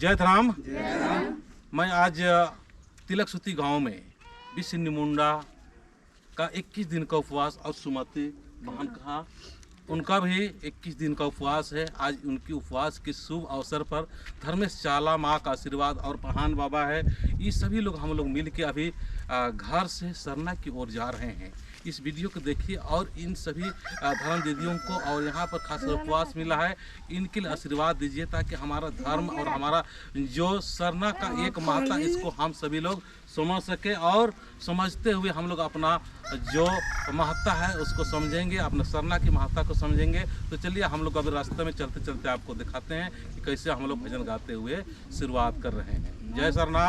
जय राम। मैं आज तिलक सूती गांव में विश्व निमुंडा का 21 दिन का उपवास और सुमति बहन कहा उनका भी 21 दिन का उपवास है। आज उनकी उपवास के शुभ अवसर पर धर्मेश चाला माँ का आशीर्वाद और पहान बाबा है, ये सभी लोग हम लोग मिल के अभी घर से सरना की ओर जा रहे हैं। इस वीडियो को देखिए और इन सभी धर्म दीदियों को और यहाँ पर खास उपवास मिला है, इनके लिए आशीर्वाद दीजिए ताकि हमारा धर्म और हमारा जो सरना का एक महत्ता इसको हम सभी लोग समझ सके और समझते हुए हम लोग अपना जो महत्ता है उसको समझेंगे, अपना सरना की महत्ता को समझेंगे। तो चलिए हम लोग अभी रास्ते में चलते चलते आपको दिखाते हैं कि कैसे हम लोग भजन गाते हुए शुरुआत कर रहे हैं। जय सरना।